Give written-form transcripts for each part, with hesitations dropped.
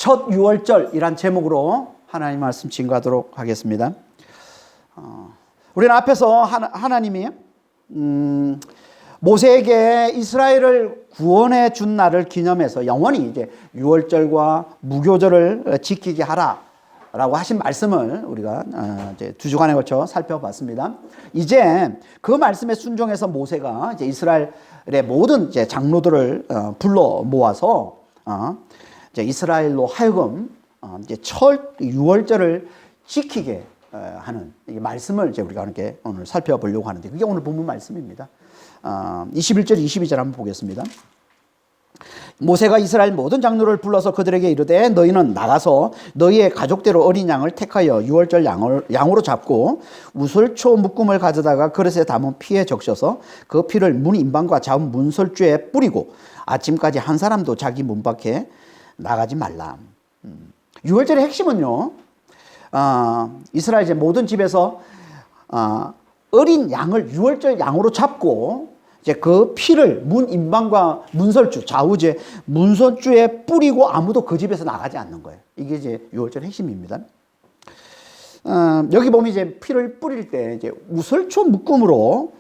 첫 유월절이란 제목으로 하나님 말씀 증거하도록 하겠습니다. 우리는 앞에서 하나님이 모세에게 이스라엘을 구원해 준 날을 기념해서 영원히 이제 유월절과 무교절을 지키게 하라라고 하신 말씀을 우리가 이제 두 주간에 걸쳐 살펴봤습니다. 이제 그 말씀에 순종해서 모세가 이제 이스라엘의 모든 이제 장로들을 불러 모아서 이제 이스라엘로 하여금 이제 첫 유월절을 지키게 하는 이 말씀을 이제 우리가 함께 오늘 살펴보려고 하는데, 그게 오늘 본문 말씀입니다. 21절, 22절 한번 보겠습니다. 모세가 이스라엘 모든 장로를 불러서 그들에게 이르되 너희는 나가서 너희의 가족대로 어린 양을 택하여 유월절 양으로 잡고 우슬초 묶음을 가져다가 그릇에 담은 피에 적셔서 그 피를 문 인방과 좌우 문설주에 뿌리고 아침까지 한 사람도 자기 문 밖에 나가지 말라. 유월절의 핵심은요, 이스라엘 이제 모든 집에서 어린 양을 유월절 양으로 잡고 이제 그 피를 문 인방과 문설주, 좌우제 문설주에 뿌리고 아무도 그 집에서 나가지 않는 거예요. 이게 이제 유월절 핵심입니다. 여기 보면 이제 피를 뿌릴 때 이제 우설초 묶음으로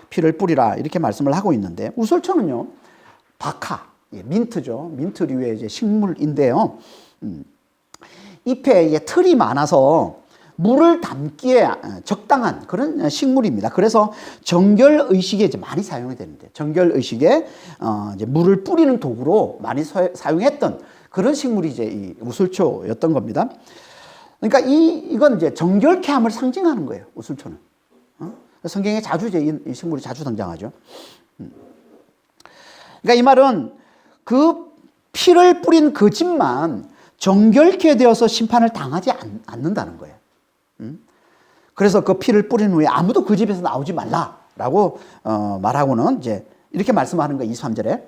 피를 뿌리라 이렇게 말씀을 하고 있는데, 우설초는요 박하, 민트죠. 민트류의 이제 식물인데요. 잎에 틀이 많아서 물을 담기에 적당한 그런 식물입니다. 그래서 정결의식에 이제 많이 사용이 되는데, 정결의식에 이제 물을 뿌리는 도구로 많이 사용했던 그런 식물이 이제 이 우슬초였던 겁니다. 그러니까 이건 이제 정결케 함을 상징하는 거예요. 우슬초는. 성경에 자주 이제 이 식물이 자주 등장하죠. 그러니까 이 말은 그 피를 뿌린 그 집만 정결케 되어서 심판을 당하지 않는다는 거예요. 그래서 그 피를 뿌린 후에 아무도 그 집에서 나오지 말라라고 말하고는 이제 이렇게 말씀하는 거예요. 23절에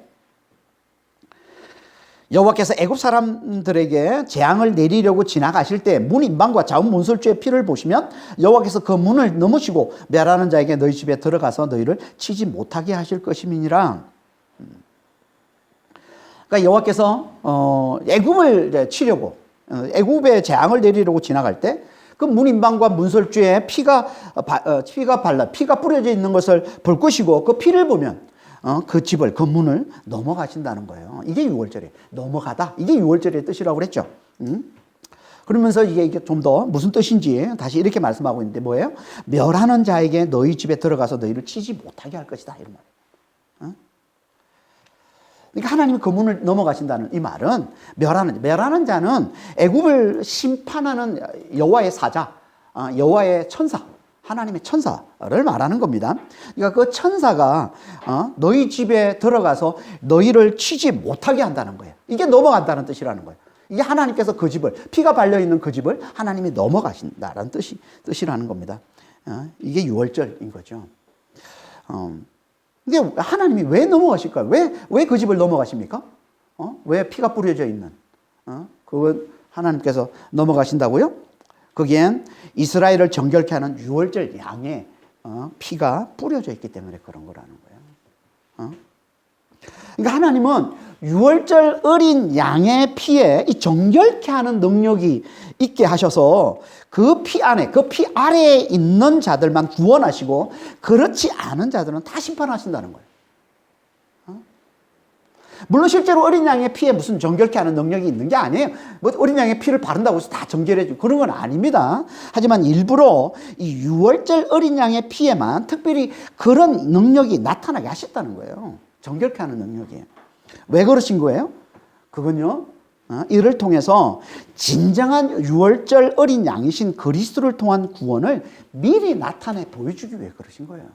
여호와께서 애굽 사람들에게 재앙을 내리려고 지나가실 때 문 인방과 좌우 문설주의 피를 보시면 여호와께서 그 문을 넘으시고 멸하는 자에게 너희 집에 들어가서 너희를 치지 못하게 하실 것임이니라. 그러니까 여호와께서 애굽을 치려고 애굽에 재앙을 내리려고 지나갈 때 그 문인방과 문설주에 피가 뿌려져 있는 것을 볼 것이고, 그 피를 보면 그 집을, 그 문을 넘어가신다는 거예요. 이게 유월절이에요. 넘어가다. 이게 유월절의 뜻이라고 그랬죠. 그러면서 이게 좀 더 무슨 뜻인지 다시 이렇게 말씀하고 있는데 뭐예요? 멸하는 자에게 너희 집에 들어가서 너희를 치지 못하게 할 것이다, 이런 말이에요. 그러니까 하나님이 그 문을 넘어가신다는 이 말은 멸하는 자는 애굽을 심판하는 여호와의 사자, 여호와의 천사, 하나님의 천사를 말하는 겁니다. 그러니까 그 천사가 너희 집에 들어가서 너희를 치지 못하게 한다는 거예요. 이게 넘어간다는 뜻이라는 거예요. 이게 하나님께서 그 집을, 피가 발려있는 그 집을 하나님이 넘어가신다는 뜻이라는 겁니다. 이게 유월절인 거죠. 근데 하나님이 왜 넘어가실까요? 왜 그 집을 넘어가십니까? 왜 피가 뿌려져 있는? 그건 하나님께서 넘어가신다고요? 거기엔 이스라엘을 정결케 하는 유월절 양의 피가 뿌려져 있기 때문에 그런 거라는 거예요. 그러니까 하나님은 유월절 어린 양의 피에 이 정결케 하는 능력이 있게 하셔서 그 피 안에, 그 피 아래에 있는 자들만 구원하시고 그렇지 않은 자들은 다 심판하신다는 거예요. 물론 실제로 어린 양의 피에 무슨 정결케 하는 능력이 있는 게 아니에요. 뭐 어린 양의 피를 바른다고 해서 다 정결해지고 그런 건 아닙니다. 하지만 일부러 이 유월절 어린 양의 피에만 특별히 그런 능력이 나타나게 하셨다는 거예요. 정결케 하는 능력이에요. 왜 그러신 거예요? 그건요, 이를 통해서 진정한 유월절 어린 양이신 그리스도를 통한 구원을 미리 나타내 보여주기 위해 그러신 거예요.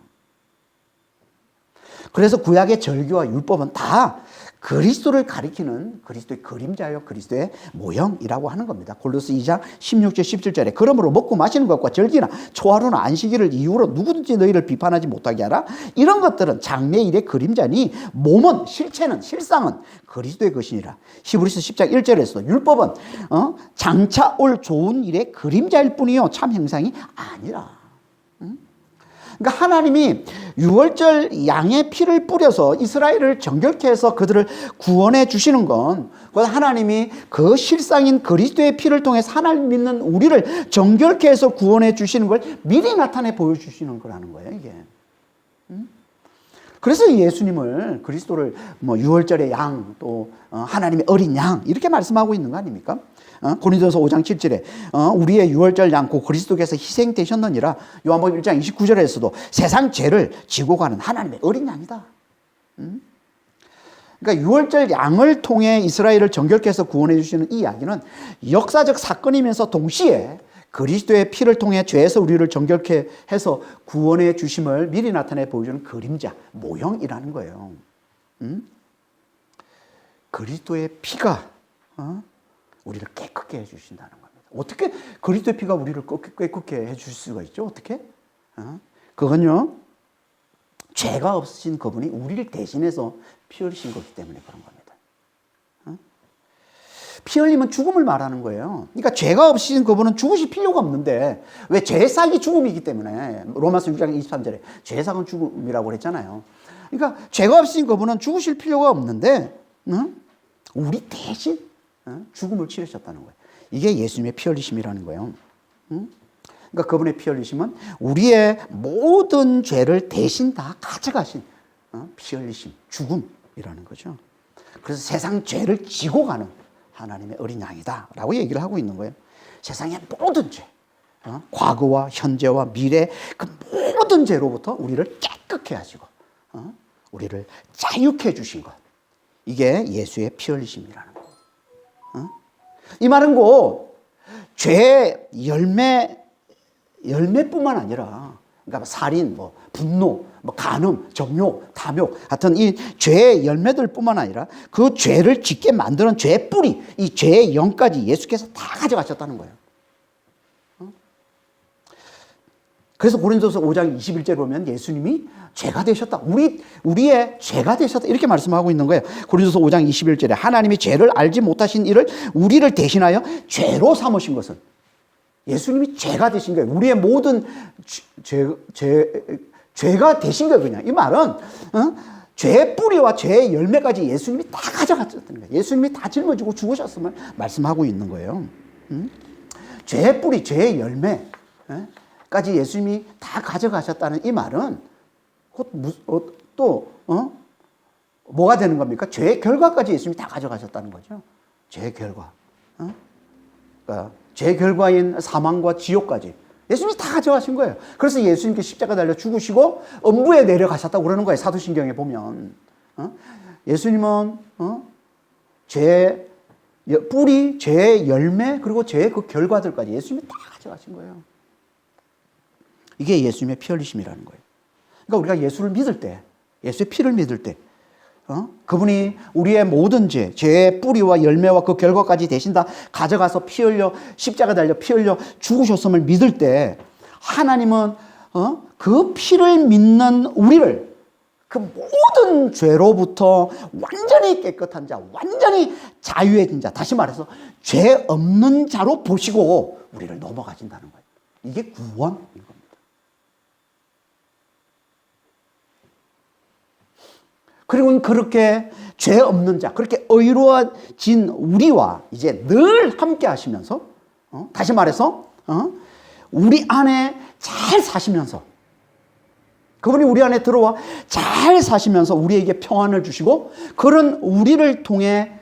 그래서 구약의 절기와 율법은 다 그리스도를 가리키는 그리스도의 그림자요, 그리스도의 모형이라고 하는 겁니다. 골로새 2장 16절 17절에 그러므로 먹고 마시는 것과 절기나 초하루나 안식일을 이유로 누구든지 너희를 비판하지 못하게 하라. 이런 것들은 장래일의 그림자니 몸은, 실체는, 실상은 그리스도의 것이니라. 히브리서 10장 1절에서 율법은 장차 올 좋은 일의 그림자일 뿐이요 참 형상이 아니라. 그러니까 하나님이 유월절 양의 피를 뿌려서 이스라엘을 정결케 해서 그들을 구원해 주시는 건 하나님이 그 실상인 그리스도의 피를 통해 하나님 믿는 우리를 정결케 해서 구원해 주시는 걸 미리 나타내 보여주시는 거라는 거예요, 이게. 그래서 예수님을, 그리스도를 유월절의 양, 또 하나님의 어린 양 이렇게 말씀하고 있는 거 아닙니까? 고린도서 5장 7절에 우리의 유월절 양 곧 그리스도께서 희생되셨느니라. 요한복음 1장 29절에서도 세상 죄를 지고 가는 하나님의 어린 양이다. 그러니까 유월절 양을 통해 이스라엘을 정결케 해서 구원해 주시는 이 이야기는 역사적 사건이면서 동시에 그리스도의 피를 통해 죄에서 우리를 정결케 해서 구원해 주심을 미리 나타내 보여주는 그림자, 모형이라는 거예요. 그리스도의 피가 우리를 깨끗게 해주신다는 겁니다. 어떻게 그리스도의 피가 우리를 깨끗게 해줄 수가 있죠? 어떻게? 그건요, 죄가 없으신 그분이 우리를 대신해서 피 흘리신 거기 때문에 그런 겁니다. 피 흘리면 죽음을 말하는 거예요. 그러니까 죄가 없으신 그분은 죽으실 필요가 없는데, 왜? 죄삭이 죽음이기 때문에. 로마서 6장 23절에 죄삭은 죽음이라고 그랬잖아요. 그러니까 죄가 없으신 그분은 죽으실 필요가 없는데 우리 대신 죽음을 치르셨다는 거예요. 이게 예수님의 피 흘리심이라는 거예요. 그러니까 그분의 피 흘리심은 우리의 모든 죄를 대신 다 가져가신 피 흘리심, 죽음이라는 거죠. 그래서 세상 죄를 지고 가는 하나님의 어린 양이다 라고 얘기를 하고 있는 거예요. 세상의 모든 죄, 과거와 현재와 미래 그 모든 죄로부터 우리를 깨끗게 하시고 우리를 자유케 해주신 것, 이게 예수의 피 흘리심이라는 거예요. 이 말은 곧 죄의 열매뿐만 아니라, 그러니까 살인, 분노, 간음, 정욕, 탐욕 같은 이 죄의 열매들뿐만 아니라 그 죄를 짓게 만드는 죄의 뿌리, 이 죄의 영까지 예수께서 다 가져가셨다는 거예요. 그래서 고린도서 5장 21절에 보면 예수님이 죄가 되셨다. 우리의 죄가 되셨다. 이렇게 말씀하고 있는 거예요. 고린도서 5장 21절에 하나님이 죄를 알지 못하신 이를 우리를 대신하여 죄로 삼으신 것은, 예수님이 죄가 되신 거예요. 우리의 모든 죄가 되신 거예요, 그냥. 이 말은 죄의 뿌리와 죄의 열매까지 예수님이 다 가져갔다는 거예요. 예수님이 다 짊어지고 죽으셨음을 말씀하고 있는 거예요. 죄의 뿌리, 죄의 열매까지 예수님이 다 가져가셨다는 이 말은 또 뭐가 되는 겁니까? 죄의 결과까지 예수님이 다 가져가셨다는 거죠. 죄의 결과. 그러니까 죄의 결과인 사망과 지옥까지 예수님이 다 가져가신 거예요. 그래서 예수님께 십자가 달려 죽으시고 음부에 내려가셨다고 그러는 거예요. 사도신경에 보면. 예수님은 죄의 뿌리, 죄의 열매, 그리고 죄의 그 결과들까지 예수님이 다 가져가신 거예요. 이게 예수님의 피 흘리심이라는 거예요. 그러니까 우리가 예수를 믿을 때, 예수의 피를 믿을 때, 그분이 우리의 모든 죄의 뿌리와 열매와 그 결과까지 대신 다 가져가서 피 흘려, 십자가 달려 피 흘려 죽으셨음을 믿을 때, 하나님은 그 피를 믿는 우리를 그 모든 죄로부터 완전히 깨끗한 자, 완전히 자유해진 자, 다시 말해서 죄 없는 자로 보시고 우리를 넘어가신다는 거예요. 이게 구원인 겁니다. 그리고 그렇게 죄 없는 자, 그렇게 의로워진 우리와 이제 늘 함께 하시면서, 다시 말해서, 우리 안에 잘 사시면서, 그분이 우리 안에 들어와 잘 사시면서 우리에게 평안을 주시고, 그런 우리를 통해,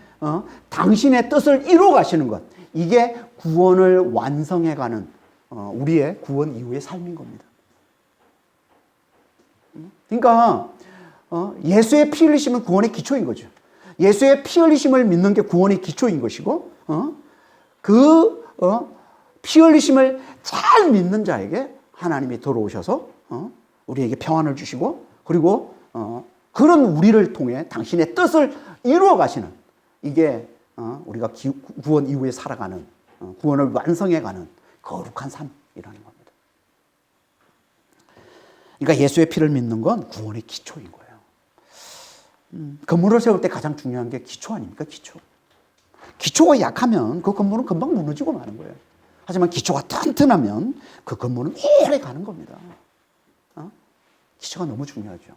당신의 뜻을 이루어 가시는 것. 이게 구원을 완성해 가는, 우리의 구원 이후의 삶인 겁니다. 그러니까, 예수의 피 흘리심은 구원의 기초인 거죠. 예수의 피 흘리심을 믿는 게 구원의 기초인 것이고, 피 흘리심을 잘 믿는 자에게 하나님이 들어오셔서 우리에게 평안을 주시고, 그리고 그런 우리를 통해 당신의 뜻을 이루어 가시는, 이게 우리가 구원 이후에 살아가는, 구원을 완성해가는 거룩한 삶이라는 겁니다. 그러니까 예수의 피를 믿는 건 구원의 기초인 거예요. 건물을 세울 때 가장 중요한 게 기초 아닙니까? 기초. 기초가 약하면 그 건물은 금방 무너지고 마는 거예요. 하지만 기초가 튼튼하면 그 건물은 오래 가는 겁니다. 기초가 너무 중요하죠.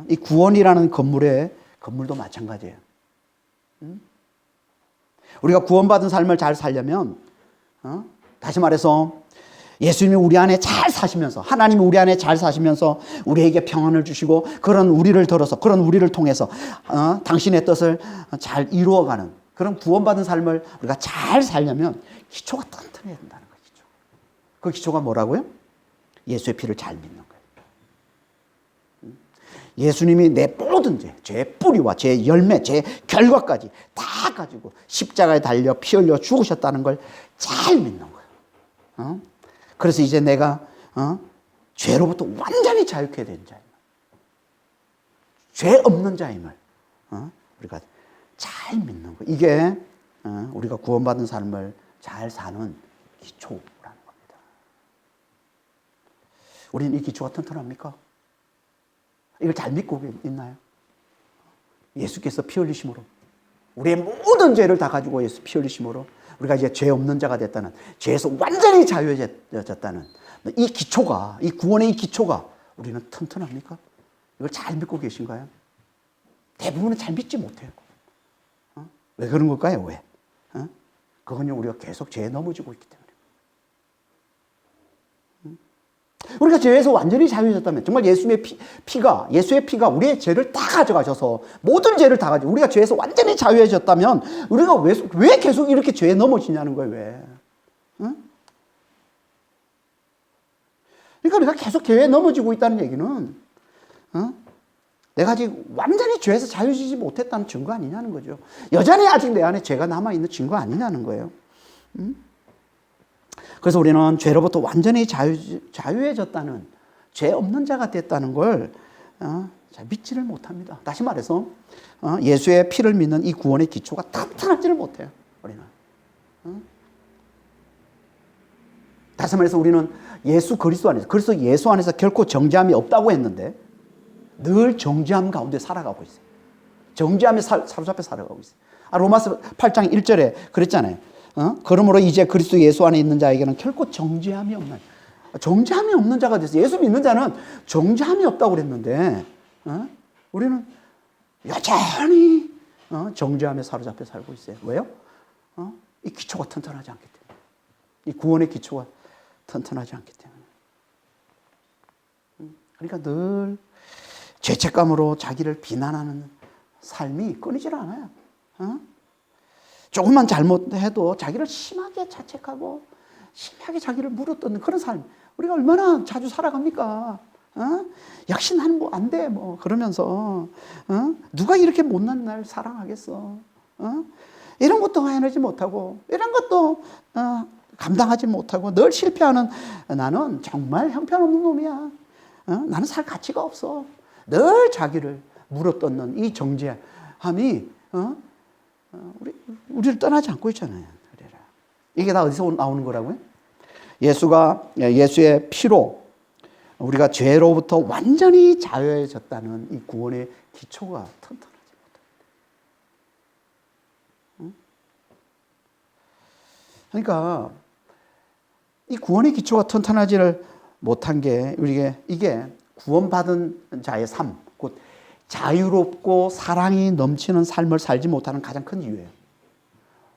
이 구원이라는 건물도 마찬가지예요. 우리가 구원받은 삶을 잘 살려면, 다시 말해서 예수님이 우리 안에 잘 사시면서, 하나님이 우리 안에 잘 사시면서 우리에게 평안을 주시고, 그런 우리를 들어서, 그런 우리를 통해서 당신의 뜻을 잘 이루어가는 그런 구원받은 삶을 우리가 잘 살려면 기초가 튼튼해야 된다는 거예요. 기초. 그 기초가 뭐라고요? 예수의 피를 잘 믿는 거예요. 예수님이 내 모든 제 뿌리와 제 열매, 제 결과까지 다 가지고 십자가에 달려 피 흘려 죽으셨다는 걸 잘 믿는 거예요. 그래서 이제 내가 죄로부터 완전히 자유케 된 자임을, 죄 없는 자임을 우리가 잘 믿는 거예요. 이게 우리가 구원받은 삶을 잘 사는 기초라는 겁니다. 우리는 이 기초가 튼튼합니까? 이걸 잘 믿고 있나요? 예수께서 피 흘리심으로, 우리의 모든 죄를 다 가지고 예수 피 흘리심으로 우리가 이제 죄 없는 자가 됐다는, 죄에서 완전히 자유해졌다는 이 기초가, 이 구원의 이 기초가 우리는 튼튼합니까? 이걸 잘 믿고 계신가요? 대부분은 잘 믿지 못해요. 왜 그런 걸까요? 왜? 그건요, 우리가 계속 죄에 넘어지고 있기 때문에. 우리가 죄에서 완전히 자유해졌다면, 정말 예수의 피가 우리의 죄를 다 가져가셔서 모든 죄를 다 가지고 우리가 죄에서 완전히 자유해졌다면 우리가 왜 계속 이렇게 죄에 넘어지냐는 거예요. 왜? 그러니까 우리가 계속 죄에 넘어지고 있다는 얘기는 내가 아직 완전히 죄에서 자유해지지 못했다는 증거 아니냐는 거죠. 여전히 아직 내 안에 죄가 남아있는 증거 아니냐는 거예요. 그래서 우리는 죄로부터 완전히 자유해졌다는, 죄 없는 자가 됐다는 걸 잘 믿지를 못합니다. 다시 말해서 예수의 피를 믿는 이 구원의 기초가 튼튼하지를 못해요. 우리는. 다시 말해서 우리는 예수 그리스도 안에서, 그래서 예수 안에서 결코 정죄함이 없다고 했는데 늘 정죄함 가운데 살아가고 있어요. 정죄함에 사로잡혀 살아가고 있어요. 로마서 8장 1절에 그랬잖아요. 그러므로 이제 그리스도 예수 안에 있는 자에게는 결코 정죄함이 없는 자가 됐어요. 예수 믿는 자는 정죄함이 없다고 그랬는데 우리는 여전히 정죄함에 사로잡혀 살고 있어요. 왜요? 이 기초가 튼튼하지 않기 때문에. 이 구원의 기초가 튼튼하지 않기 때문에. 그러니까 늘 죄책감으로 자기를 비난하는 삶이 끊이질 않아요. 조금만 잘못해도 자기를 심하게 자책하고 심하게 자기를 물어뜯는 그런 삶, 우리가 얼마나 자주 살아갑니까? 역시 나는 뭐 안 돼, 뭐 그러면서 누가 이렇게 못난 날 사랑하겠어? 이런 것도 해내지 못하고, 이런 것도 감당하지 못하고 늘 실패하는 나는 정말 형편없는 놈이야. 나는 살 가치가 없어. 늘 자기를 물어뜯는 이 정죄함이 우리를 떠나지 않고 있잖아요. 이게 다 어디서 나오는 거라고요? 예수의 피로 우리가 죄로부터 완전히 자유해졌다는 이 구원의 기초가 튼튼하지 못합니다. 그러니까 이 구원의 기초가 튼튼하지를 못한 게 이게 구원받은 자의 삶, 곧 자유롭고 사랑이 넘치는 삶을 살지 못하는 가장 큰 이유예요.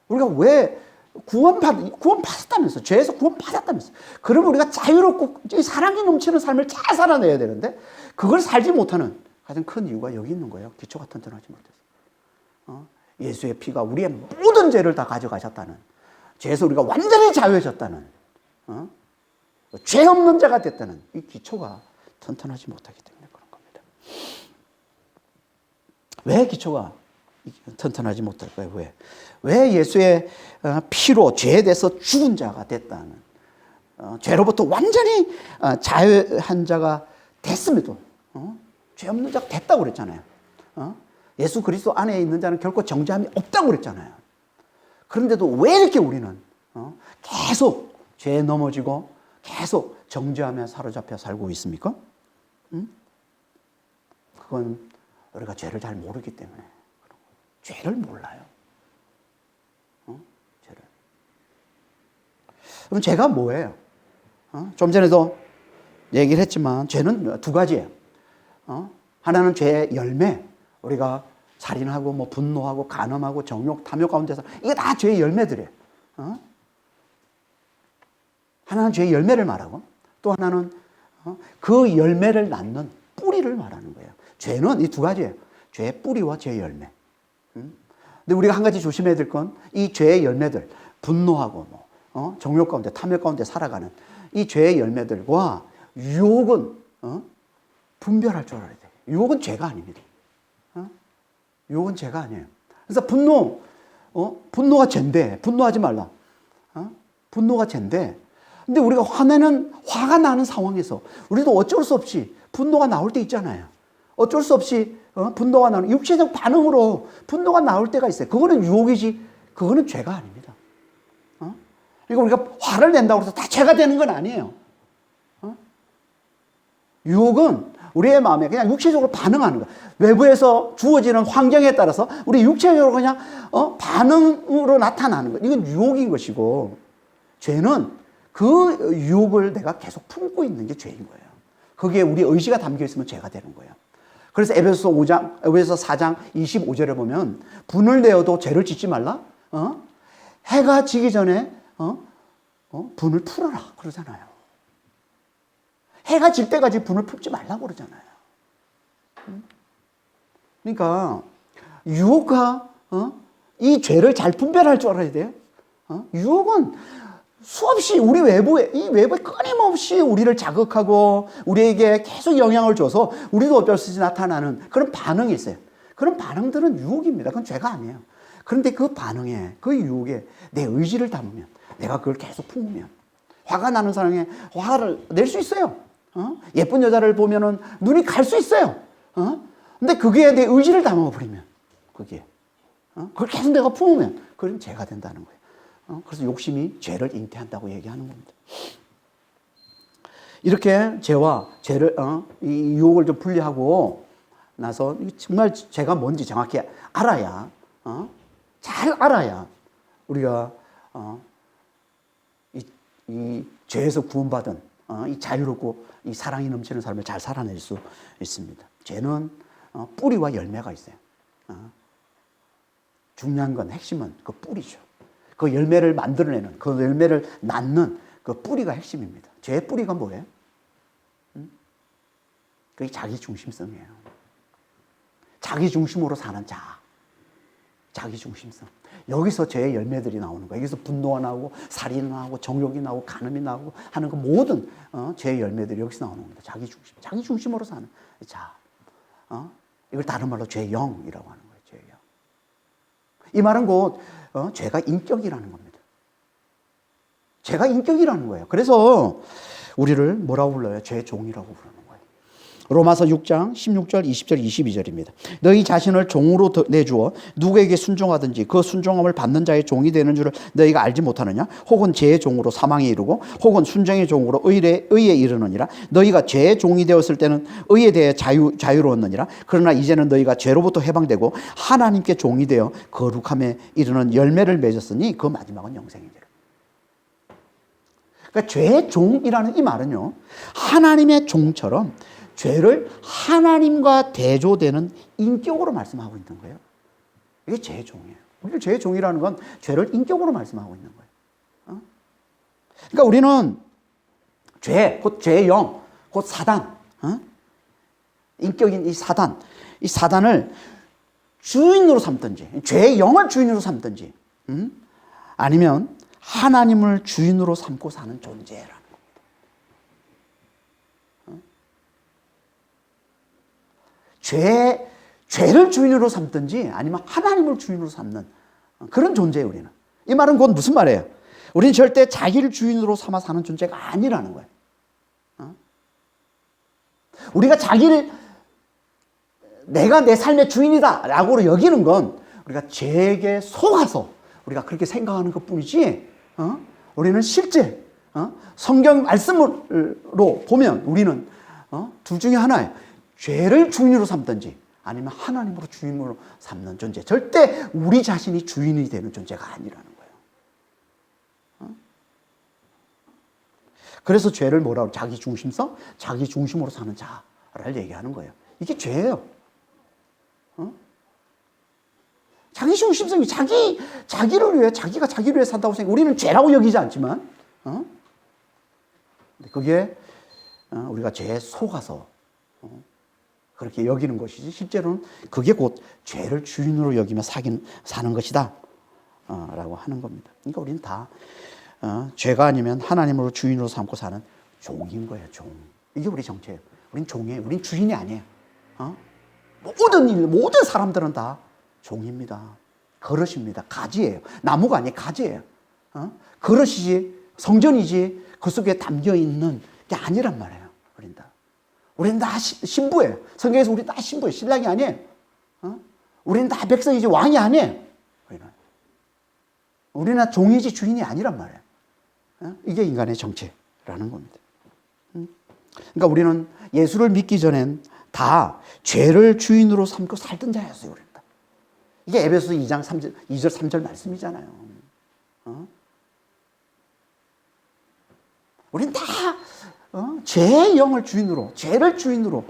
우리가 왜 구원받았다면서, 죄에서 구원받았다면서. 그러면 우리가 자유롭고 사랑이 넘치는 삶을 잘 살아내야 되는데 그걸 살지 못하는 가장 큰 이유가 여기 있는 거예요. 기초가 튼튼하지 못해서. 예수의 피가 우리의 모든 죄를 다 가져가셨다는, 죄에서 우리가 완전히 자유해졌다는, 죄 없는 자가 됐다는 이 기초가 튼튼하지 못하기 때문에 그런 겁니다. 왜 기초가 튼튼하지 못할까요? 왜 예수의 피로 죄에 대해서 죽은 자가 됐다는, 죄로부터 완전히 자유한 자가 됐음에도 죄 없는 자가 됐다고 그랬잖아요. 예수 그리스도 안에 있는 자는 결코 정죄함이 없다고 그랬잖아요. 그런데도 왜 이렇게 우리는 계속 죄에 넘어지고 계속 정죄함에 사로잡혀 살고 있습니까? 그건 우리가 죄를 잘 모르기 때문에. 죄를 몰라요. 죄를. 그럼 죄가 뭐예요? 좀 전에도 얘기를 했지만 죄는 두 가지예요. 하나는 죄의 열매. 우리가 살인하고 뭐 분노하고 간음하고 정욕, 탐욕 가운데서 이게 다 죄의 열매들이에요. 하나는 죄의 열매를 말하고 또 하나는 그 열매를 낳는 뿌리를 말하는 거예요. 죄는 이 두 가지예요. 죄의 뿌리와 죄의 열매. 근데 우리가 한 가지 조심해야 될 건 이 죄의 열매들, 분노하고 정욕 가운데, 탐욕 가운데 살아가는 이 죄의 열매들과 유혹은 분별할 줄 알아야 돼요. 유혹은 죄가 아닙니다. 유혹은 죄가 아니에요. 그래서 분노가 죄인데, 분노하지 말라. 분노가 죄인데, 근데 우리가 화가 나는 상황에서 우리도 어쩔 수 없이 분노가 나올 때 있잖아요. 어쩔 수 없이 분노가 나는 육체적 반응으로 분노가 나올 때가 있어요. 그거는 유혹이지, 그거는 죄가 아닙니다. 그러니까 우리가 화를 낸다고 해서 다 죄가 되는 건 아니에요. 유혹은 우리의 마음에 그냥 육체적으로 반응하는 거야. 외부에서 주어지는 환경에 따라서 우리 육체적으로 그냥 반응으로 나타나는 거야. 이건 유혹인 것이고, 죄는 그 유혹을 내가 계속 품고 있는 게 죄인 거예요. 거기에 우리 의지가 담겨 있으면 죄가 되는 거예요. 그래서 에베소서 4장 25절에 보면 분을 내어도 죄를 짓지 말라. 해가 지기 전에 분을 풀어라 그러잖아요. 해가 질 때까지 분을 품지 말라고 그러잖아요. 그러니까 유혹과 이 죄를 잘 분별할 줄 알아야 돼요. 유혹은 수없이 우리 외부에 끊임없이 우리를 자극하고 우리에게 계속 영향을 줘서 우리도 어쩔 수 없이 나타나는 그런 반응이 있어요. 그런 반응들은 유혹입니다. 그건 죄가 아니에요. 그런데 그 반응에, 그 유혹에 내 의지를 담으면, 내가 그걸 계속 품으면, 화가 나는 사람에 화를 낼 수 있어요. 예쁜 여자를 보면은 눈이 갈 수 있어요. 근데 그게 내 의지를 담아버리면, 그걸 계속 내가 품으면, 그건 죄가 된다는 거예요. 그래서 욕심이 죄를 잉태한다고 얘기하는 겁니다. 이렇게 죄를, 이 유혹을 좀 분리하고 나서 정말 죄가 뭔지 정확히 알아야, 잘 알아야 우리가, 이 죄에서 구원받은, 이 자유롭고 이 사랑이 넘치는 삶을 잘 살아낼 수 있습니다. 죄는 뿌리와 열매가 있어요. 중요한 건, 핵심은 그 뿌리죠. 그 열매를 만들어내는, 그 열매를 낳는 그 뿌리가 핵심입니다. 죄의 뿌리가 뭐예요? 그게 자기 중심성이에요. 자기 중심으로 사는 자기 중심성. 여기서 죄의 열매들이 나오는 거예요. 여기서 분노가 나오고 살인이 나오고 정욕이 나오고 간음이 나오고 하는 그 모든 죄의 열매들이 여기서 나오는 겁니다. 자기 중심으로 사는 자. 이걸 다른 말로 죄의 영이라고 하는 거예요. 죄의 영. 이 말은 곧 죄가 인격이라는 겁니다. 죄가 인격이라는 거예요. 그래서 우리를 뭐라고 불러요? 죄의 종이라고 부르는 거예요. 로마서 6장 16절, 20절, 22절입니다. 너희 자신을 종으로 내주어 누구에게 순종하든지 그 순종함을 받는 자의 종이 되는 줄을 너희가 알지 못하느냐? 혹은 죄의 종으로 사망에 이르고 혹은 순종의 종으로 의에 이르느니라. 너희가 죄의 종이 되었을 때는 의에 대해 자유로웠느니라. 그러나 이제는 너희가 죄로부터 해방되고 하나님께 종이 되어 거룩함에 이르는 열매를 맺었으니 그 마지막은 영생이니라. 그러니까 죄의 종이라는 이 말은요, 하나님의 종처럼 죄를 하나님과 대조되는 인격으로 말씀하고 있는 거예요. 이게 죄의 종이에요. 우리 죄의 종이라는 건 죄를 인격으로 말씀하고 있는 거예요. 그러니까 우리는 죄, 곧 죄의 영, 곧 사단, 인격인 이 사단을 주인으로 삼든지, 죄의 영을 주인으로 삼든지, 아니면 하나님을 주인으로 삼고 사는 존재라. 죄를 주인으로 삼든지 아니면 하나님을 주인으로 삼는 그런 존재예요, 우리는. 이 말은 곧 무슨 말이에요? 우리는 절대 자기를 주인으로 삼아 사는 존재가 아니라는 거예요. 우리가 내가 내 삶의 주인이다 라고 여기는 건 우리가 죄에게 속아서 우리가 그렇게 생각하는 것 뿐이지, 우리는 실제, 성경 말씀으로 보면 우리는, 둘 중에 하나예요. 죄를 주인으로 삼든지 아니면 하나님으로 주인으로 삼는 존재. 절대 우리 자신이 주인이 되는 존재가 아니라는 거예요. 그래서 죄를 뭐라고? 자기 중심성? 자기 중심으로 사는 자를 얘기하는 거예요. 이게 죄예요. 자기 중심성이 자기를 위해, 자기가 자기를 위해 산다고 생각. 우리는 죄라고 여기지 않지만, 그게 우리가 죄에 속아서 그렇게 여기는 것이지, 실제로는 그게 곧 죄를 주인으로 여기며 사는 것이다 라고 하는 겁니다. 그러니까 우리는 다 죄가 아니면 하나님으로 주인으로 삼고 사는 종인 거예요. 종. 이게 우리 정체예요. 우린 종이에요. 우린 주인이 아니에요. 모든 사람들은 다 종입니다. 그릇입니다. 가지예요. 나무가 아니에요. 가지예요. 그릇이지, 성전이지, 그 속에 담겨 있는 게 아니란 말이에요. 우리는 다 신부예요. 성경에서 우리 다 신부예요. 신랑이 아니에요. 우리는 다 백성이지 왕이 아니에요. 우리는 종이지 주인이 아니란 말이에요. 이게 인간의 정체라는 겁니다. 그러니까 우리는 예수를 믿기 전엔 다 죄를 주인으로 삼고 살던 자였어요. 우리는 다. 이게 에베소서 2장 2절 3절 말씀이잖아요. 우리는 다 죄의 영을 주인으로, 죄를 주인으로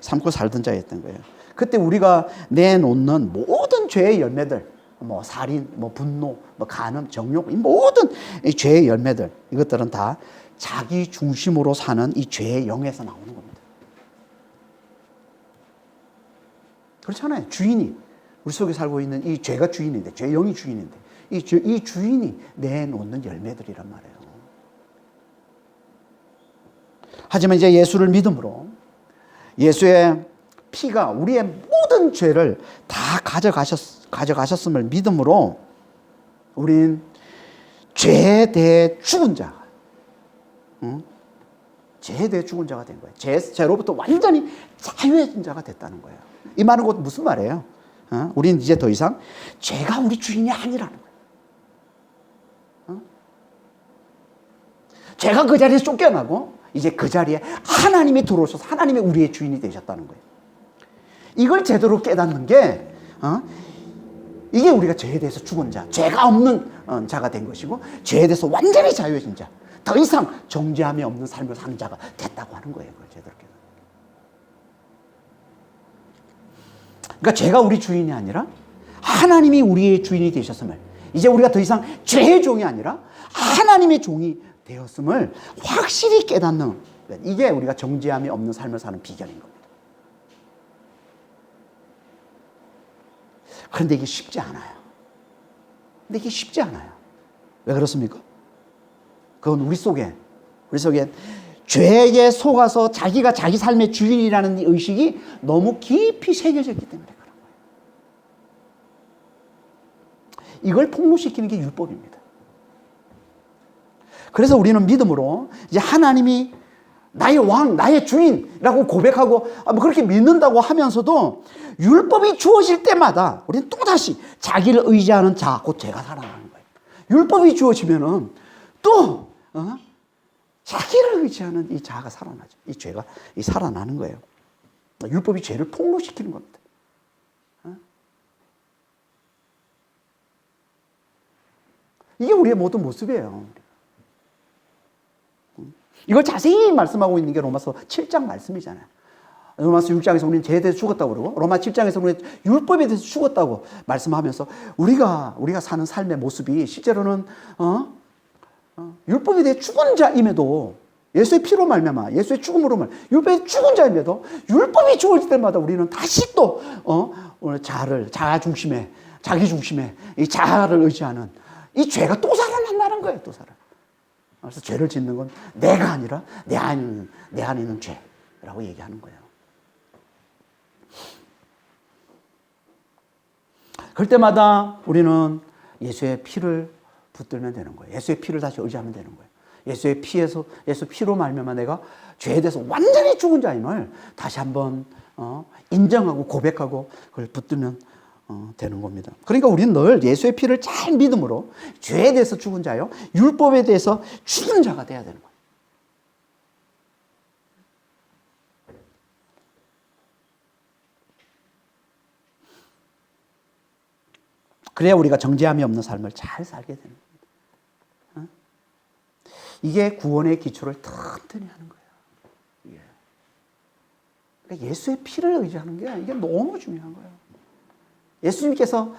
삼고 살던 자였던 거예요. 그때 우리가 내놓는 모든 죄의 열매들, 뭐 살인, 뭐 분노, 뭐 간음, 정욕, 이 모든 이 죄의 열매들, 이것들은 다 자기 중심으로 사는 이 죄의 영에서 나오는 겁니다. 그렇잖아요. 주인이, 우리 속에 살고 있는 이 죄가 주인인데, 죄의 영이 주인인데, 이 주인이 내놓는 열매들이란 말이에요. 하지만 이제 예수를 믿음으로 예수의 피가 우리의 모든 죄를 다 가져가셨음을 믿음으로 우린 죄에 대해 죽은 자, 죄에 대해 죽은 자가 된 거예요. 죄로부터 완전히 자유해진 자가 됐다는 거예요. 이 말은 곧 무슨 말이에요? 우린 이제 더 이상 죄가 우리 주인이 아니라는 거예요. 죄가 그 자리에서 쫓겨나고 이제 그 자리에 하나님이 들어오셔서 하나님이 우리의 주인이 되셨다는 거예요. 이걸 제대로 깨닫는 게 이게 우리가 죄에 대해서 죽은 자, 죄가 없는 자가 된 것이고 죄에 대해서 완전히 자유해진 자, 더 이상 정죄함이 없는 삶을 사는 자가 됐다고 하는 거예요. 그걸 제대로 깨닫는. 그러니까 죄가 우리 주인이 아니라 하나님이 우리의 주인이 되셨음을, 이제 우리가 더 이상 죄의 종이 아니라 하나님의 종이 되었음을 확실히 깨닫는, 이게 우리가 정죄함이 없는 삶을 사는 비결인 겁니다. 그런데 이게 쉽지 않아요. 왜 그렇습니까? 그건 우리 속에 죄에 속아서 자기가 자기 삶의 주인이라는 의식이 너무 깊이 새겨져 있기 때문에 그런 거예요. 이걸 폭로시키는 게 율법입니다. 그래서 우리는 믿음으로 이제 하나님이 나의 왕, 나의 주인이라고 고백하고 그렇게 믿는다고 하면서도 율법이 주어질 때마다 우리는 또다시 자기를 의지하는 자, 곧 죄가 살아나는 거예요. 율법이 주어지면은 또 자기를 의지하는 이 자가 살아나죠. 이 죄가 살아나는 거예요. 율법이 죄를 폭로시키는 겁니다. 이게 우리의 모든 모습이에요. 이걸 자세히 말씀하고 있는 게 로마서 7장 말씀이잖아요. 로마서 6장에서 우리는 죄에 대해서 죽었다고 그러고 로마 7장에서 우리는 율법에 대해서 죽었다고 말씀하면서 우리가 사는 삶의 모습이 실제로는 율법에 대해 죽은 자임에도 예수의 피로 말미암아 예수의 죽음으로 율법에 죽은 자임에도 율법이 주어질 때마다 우리는 다시 또 자아 중심에 자기 중심에 이 자아를 의지하는 이 죄가 또 살아난다는 거예요. 또 살아. 그래서 죄를 짓는 건 내가 아니라 내 안에 있는 죄라고 얘기하는 거예요. 그럴 때마다 우리는 예수의 피를 붙들면 되는 거예요. 예수의 피를 다시 의지하면 되는 거예요. 예수의 피로 말미암아 내가 죄에 대해서 완전히 죽은 자임을 다시 한번 인정하고 고백하고 그걸 붙들면 되는 겁니다. 그러니까 우리는 늘 예수의 피를 잘 믿음으로 죄에 대해서 죽은 자요, 율법에 대해서 죽은 자가 돼야 되는 거예요. 그래야 우리가 정죄함이 없는 삶을 잘 살게 되는 겁니다. 이게 구원의 기초를 튼튼히 하는 거예요. 그러니까 예수의 피를 의지하는 게 이게 너무 중요한 거예요. 예수님께서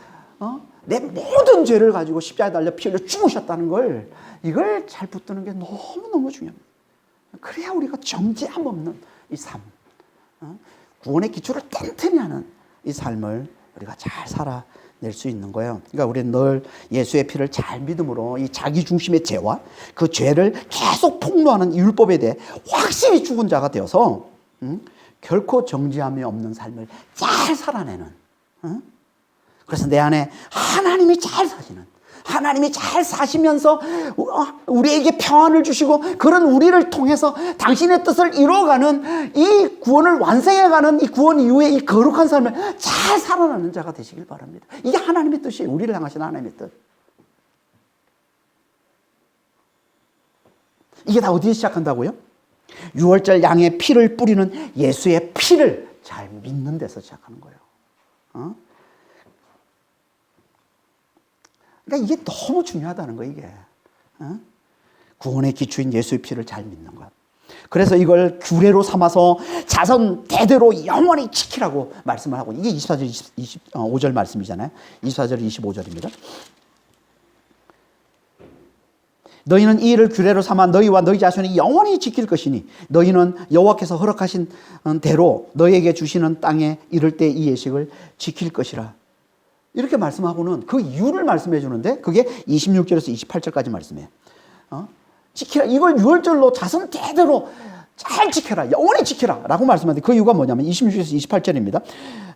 내 모든 죄를 가지고 십자가에 달려 피 흘려 죽으셨다는 걸 이걸 잘 붙드는 게 너무너무 중요합니다. 그래야 우리가 정죄함 없는 이 삶, 구원의 기초를 튼튼히 하는 이 삶을 우리가 잘 살아낼 수 있는 거예요. 그러니까 우리는 늘 예수의 피를 잘 믿음으로 이 자기 중심의 죄와 그 죄를 계속 폭로하는 율법에 대해 확실히 죽은 자가 되어서 결코 정죄함이 없는 삶을 잘 살아내는, 그래서 내 안에 하나님이 잘 사시는, 하나님이 잘 사시면서 우리에게 평안을 주시고 그런 우리를 통해서 당신의 뜻을 이루어가는 이 구원을 완성해가는 이 구원 이후의 이 거룩한 삶을 잘 살아가는 자가 되시길 바랍니다. 이게 하나님의 뜻이에요. 우리를 향하신 하나님의 뜻. 이게 다 어디에 시작한다고요? 유월절 양의 피를 뿌리는 예수의 피를 잘 믿는 데서 시작하는 거예요. 그러니까 이게 너무 중요하다는 거예요, 이게. 구원의 기초인 예수의 피를 잘 믿는 것. 그래서 이걸 규례로 삼아서 자손 대대로 영원히 지키라고 말씀을 하고, 이게 24절, 25절 말씀이잖아요. 24절, 25절입니다. 너희는 이 일을 규례로 삼아 너희와 너희 자손이 영원히 지킬 것이니 너희는 여호와께서 허락하신 대로 너희에게 주시는 땅에 이를 때 이 예식을 지킬 것이라. 이렇게 말씀하고는 그 이유를 말씀해 주는데 그게 26절에서 28절까지 말씀해요. 지키라. 이걸 유월절로 자손 대대로 잘 지켜라. 영원히 지켜라. 라고 말씀하는데 그 이유가 뭐냐면 26절에서 28절입니다.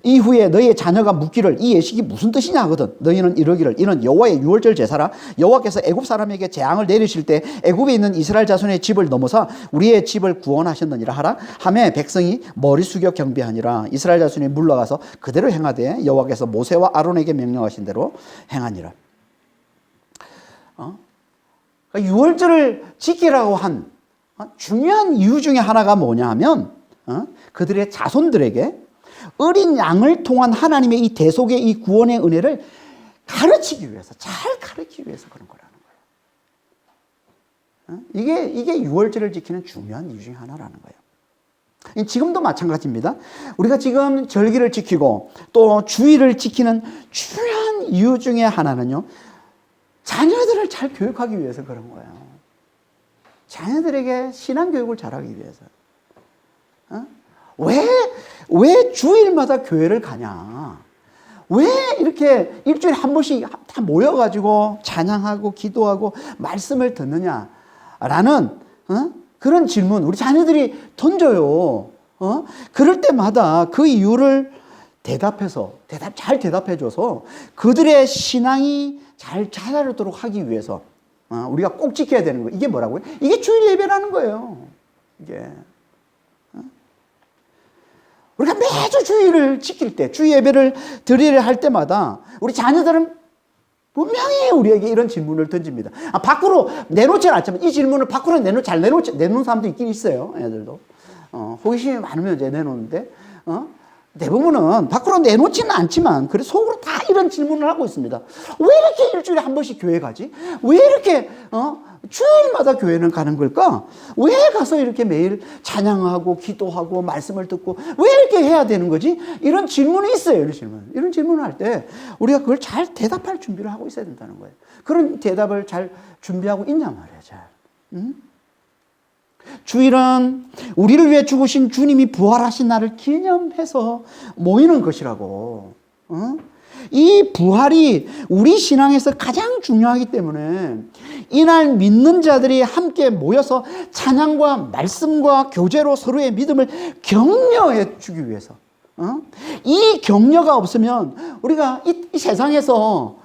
이후에 너희의 자녀가 묻기를 이 예식이 무슨 뜻이냐 하거든 너희는 이러기를 이는 여호와의 유월절 제사라. 여호와께서 애굽 사람에게 재앙을 내리실 때 애굽에 있는 이스라엘 자손의 집을 넘어서 우리의 집을 구원하셨느니라 하라. 하매 백성이 머리 숙여 경배하니라. 이스라엘 자손이 물러가서 그대로 행하되 여호와께서 모세와 아론에게 명령하신 대로 행하니라. 그러니까 유월절을 지키라고 한 중요한 이유 중에 하나가 뭐냐 하면 그들의 자손들에게 어린 양을 통한 하나님의 이 대속의 이 구원의 은혜를 가르치기 위해서, 잘 가르치기 위해서 그런 거라는 거예요. 이게 유월절을 지키는 중요한 이유 중에 하나라는 거예요. 지금도 마찬가지입니다. 우리가 지금 절기를 지키고 또 주일을 지키는 중요한 이유 중에 하나는요, 자녀들을 잘 교육하기 위해서 그런 거예요. 자녀들에게 신앙교육을 잘하기 위해서. 왜 주일마다 교회를 가냐? 왜 이렇게 일주일에 한 번씩 다 모여가지고 찬양하고 기도하고 말씀을 듣느냐? 라는 그런 질문 우리 자녀들이 던져요. 그럴 때마다 그 이유를 잘 대답해줘서 그들의 신앙이 잘 자라도록 하기 위해서 우리가 꼭 지켜야 되는 거예요. 이게 뭐라고요? 이게 주일 예배라는 거예요. 이게. 우리가 매주 주일을 지킬 때, 주일 예배를 드리려 할 때마다 우리 자녀들은 분명히 우리에게 이런 질문을 던집니다. 밖으로 내놓지는 않지만 이 질문을 밖으로 내놓는 사람도 있긴 있어요. 애들도. 호기심이 많으면 이제 내놓는데, 대부분은 밖으로 내놓지는 않지만, 그래 속으로 다 이런 질문을 하고 있습니다. 왜 이렇게 일주일에 한 번씩 교회 가지? 왜 이렇게, 주일마다 교회는 가는 걸까? 왜 가서 이렇게 매일 찬양하고 기도하고 말씀을 듣고 왜 이렇게 해야 되는 거지? 이런 질문이 있어요. 이런 질문을 할 때 우리가 그걸 잘 대답할 준비를 하고 있어야 된다는 거예요. 그런 대답을 잘 준비하고 있냐 말이에요. 잘. 주일은 우리를 위해 죽으신 주님이 부활하신 날을 기념해서 모이는 것이라고. 이 부활이 우리 신앙에서 가장 중요하기 때문에 이날 믿는 자들이 함께 모여서 찬양과 말씀과 교제로 서로의 믿음을 격려해 주기 위해서, 이 격려가 없으면 우리가 이 세상에서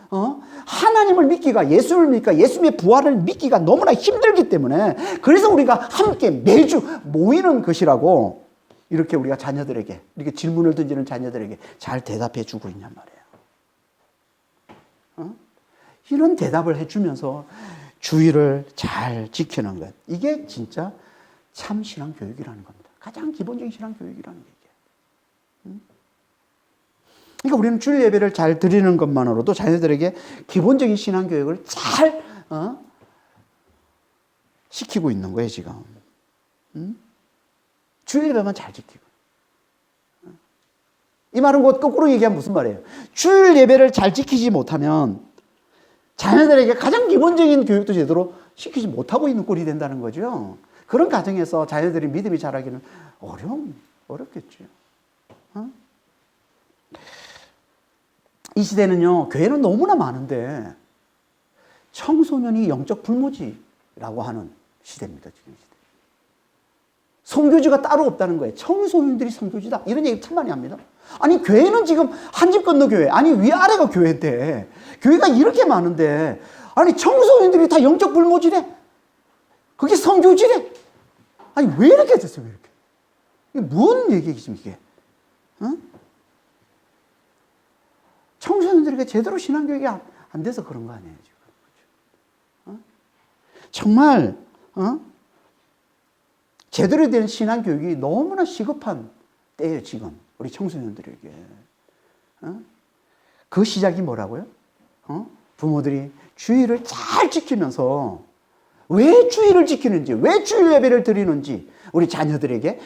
하나님을 믿기가, 예수를 믿기가, 예수님의 부활을 믿기가 너무나 힘들기 때문에 그래서 우리가 함께 매주 모이는 것이라고 이렇게 우리가 자녀들에게, 이렇게 질문을 던지는 자녀들에게 잘 대답해 주고 있냔 말이에요. 이런 대답을 해주면서 주의를 잘 지키는 것. 이게 진짜 참 신앙교육이라는 겁니다. 가장 기본적인 신앙교육이라는 게 이게. 그러니까 우리는 주일 예배를 잘 드리는 것만으로도 자녀들에게 기본적인 신앙교육을 잘 시키고 있는 거예요, 지금. 주일 예배만 잘 지키고. 이 말은 곧 거꾸로 얘기하면 무슨 말이에요? 주일 예배를 잘 지키지 못하면 자녀들에게 가장 기본적인 교육도 제대로 시키지 못하고 있는 꼴이 된다는 거죠. 그런 가정에서 자녀들이 믿음이 자라기는 어렵겠죠. 이 시대는요, 교회는 너무나 많은데 청소년이 영적 불모지라고 하는 시대입니다. 지금 시대. 선교지가 따로 없다는 거예요. 청소년들이 선교지다. 이런 얘기 참 많이 합니다. 아니, 교회는 지금 한 집 건너 교회, 아니 위아래가 교회인데, 교회가 이렇게 많은데, 아니 청소년들이 다 영적 불모지래? 그게 선교지래? 아니 왜 이렇게 됐어요? 왜 이렇게? 이게 뭔 얘기겠습니까? 이게? 청소년들에게 제대로 신앙교육이 안 돼서 그런 거 아니에요, 지금. 그렇죠? 정말, 제대로 된 신앙교육이 너무나 시급한 때예요, 지금. 우리 청소년들에게. 그 시작이 뭐라고요? 부모들이 주의를 잘 지키면서 왜 주의를 지키는지, 왜 주일 예배를 드리는지 우리 자녀들에게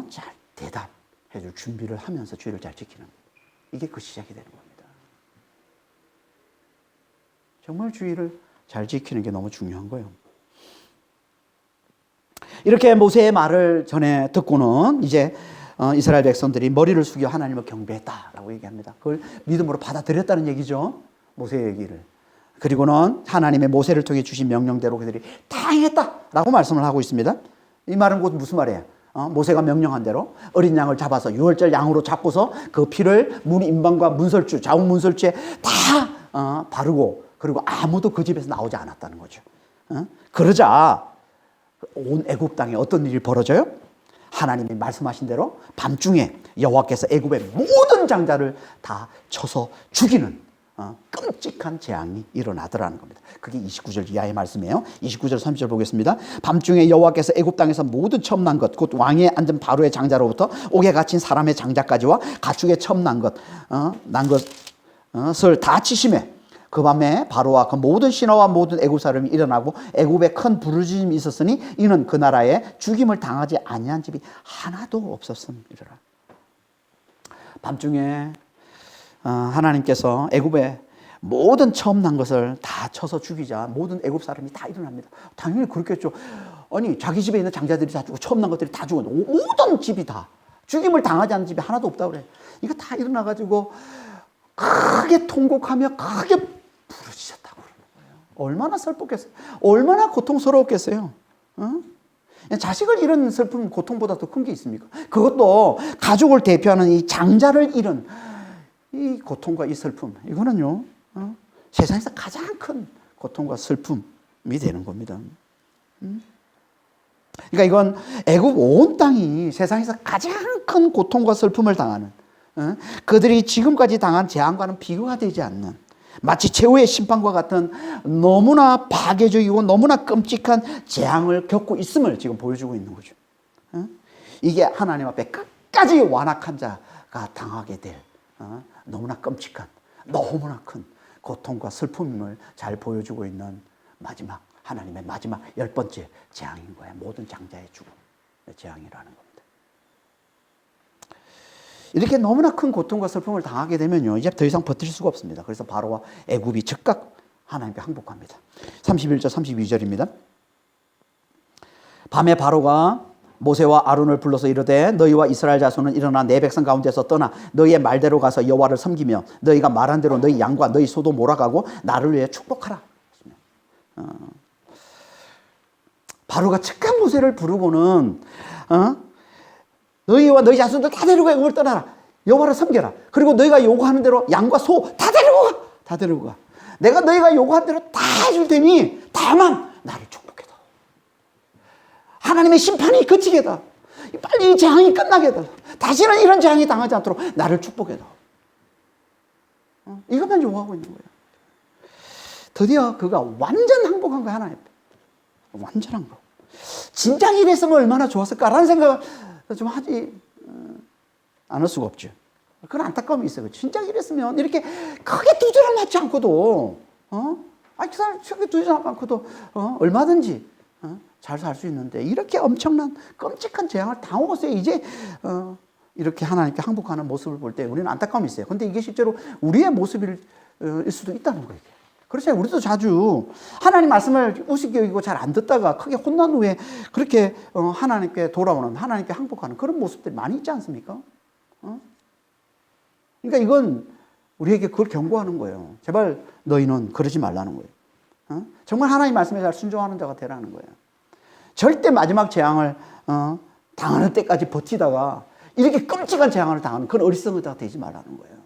잘 대답해 줄 준비를 하면서 주의를 잘 지키는 거예요. 이게 그 시작이 되는 겁니다. 정말 주의를 잘 지키는 게 너무 중요한 거예요. 이렇게 모세의 말을 전해 듣고는 이제 이스라엘 백성들이 머리를 숙여 하나님을 경배했다라고 얘기합니다. 그걸 믿음으로 받아들였다는 얘기죠. 모세의 얘기를. 그리고는 하나님의 모세를 통해 주신 명령대로 그들이 다 행했다라고 말씀을 하고 있습니다. 이 말은 곧 무슨 말이에요? 모세가 명령한 대로 어린 양을 잡아서 유월절 양으로 잡고서 그 피를 문 인방과 문설주, 좌우 문설주에 다 바르고, 그리고 아무도 그 집에서 나오지 않았다는 거죠. 그러자 온 애굽 땅에 어떤 일이 벌어져요? 하나님이 말씀하신 대로 밤중에 여호와께서 애굽의 모든 장자를 다 쳐서 죽이는 끔찍한 재앙이 일어나더라는 겁니다. 그게 29절 이하의 말씀이에요. 29절 30절 보겠습니다. 밤중에 여호와께서 애굽 땅에서 모든 처음 난 것, 곧 왕에 앉은 바로의 장자로부터 옥에 갇힌 사람의 장자까지와 가축의 처음 난 것을 다 치심해. 그 밤에 바로와 그 모든 신하와 모든 애굽 사람이 일어나고 애굽에 큰 부르짖음이 있었으니 이는 그 나라에 죽임을 당하지 아니한 집이 하나도 없었음이라. 밤중에 하나님께서 애굽에 모든 처음 난 것을 다 쳐서 죽이자 모든 애굽 사람이 다 일어납니다. 당연히 그렇겠죠. 아니 자기 집에 있는 장자들이 다 죽고 처음 난 것들이 다 죽어. 모든 집이 다 죽임을 당하지 않은 집이 하나도 없다고 그래. 이거 다 일어나가지고 크게 통곡하며 크게 부르짖었다고 그러는 거예요. 얼마나 슬펐겠어요. 얼마나 고통스러웠겠어요. 자식을 잃은 슬픔, 고통보다 더 큰 게 있습니까? 그것도 가족을 대표하는 이 장자를 잃은 이 고통과 이 슬픔, 이거는요, 세상에서 가장 큰 고통과 슬픔이 되는 겁니다. 그러니까 이건 애굽 온 땅이 세상에서 가장 큰 고통과 슬픔을 당하는, 그들이 지금까지 당한 재앙과는 비교가 되지 않는, 마치 최후의 심판과 같은 너무나 파괴적이고 너무나 끔찍한 재앙을 겪고 있음을 지금 보여주고 있는 거죠. 이게 하나님 앞에 끝까지 완악한 자가 당하게 될 너무나 끔찍한, 너무나 큰 고통과 슬픔을 잘 보여주고 있는 마지막, 하나님의 마지막 10번째 재앙인 거예요. 모든 장자의 죽음, 재앙이라는 겁니다. 이렇게 너무나 큰 고통과 슬픔을 당하게 되면요, 이제 더 이상 버틸 수가 없습니다. 그래서 바로와 애굽이 즉각 하나님께 항복합니다. 31절 32절입니다. 밤에 바로가 모세와 아론을 불러서 이르되 너희와 이스라엘 자손은 일어나 내 백성 가운데서 떠나 너희의 말대로 가서 여호와를 섬기며 너희가 말한 대로 너희 양과 너희 소도 몰아가고 나를 위해 축복하라. 바로가 즉각 모세를 부르고는 너희와 너희 자손들 다 데리고 애굽을 떠나라. 여호와를 섬겨라. 그리고 너희가 요구하는 대로 양과 소 다 데리고 가. 다 데리고 가. 내가 너희가 요구한 대로 다 해줄 테니 다만 나를 축복해다. 하나님의 심판이 그치게 해다. 빨리 이 재앙이 끝나게 해다. 다시는 이런 재앙이 당하지 않도록 나를 축복해다. 이것만 요구하고 있는 거예요. 드디어 그가 완전 항복한 거야, 하나님. 완전한 거. 진작 이랬으면 얼마나 좋았을까라는 생각을 좀 하지 않을 수가 없죠. 그런 안타까움이 있어요. 진짜 이랬으면 이렇게 크게 두드려 맞지 않고도, 크게 두드려 맞지 않고도, 얼마든지, 잘 살 수 있는데, 이렇게 엄청난 끔찍한 재앙을 당하고서 이제, 이렇게 하나님께 항복하는 모습을 볼 때 우리는 안타까움이 있어요. 근데 이게 실제로 우리의 모습일 수도 있다는 거예요. 그렇잖아요. 우리도 자주 하나님 말씀을 우습게 여기고 잘 안 듣다가 크게 혼난 후에 그렇게 하나님께 돌아오는, 하나님께 항복하는 그런 모습들이 많이 있지 않습니까? 그러니까 이건 우리에게 그걸 경고하는 거예요. 제발 너희는 그러지 말라는 거예요. 정말 하나님 말씀에 잘 순종하는 자가 되라는 거예요. 절대 마지막 재앙을 당하는 때까지 버티다가 이렇게 끔찍한 재앙을 당하는 그런 어리석은 자가 되지 말라는 거예요.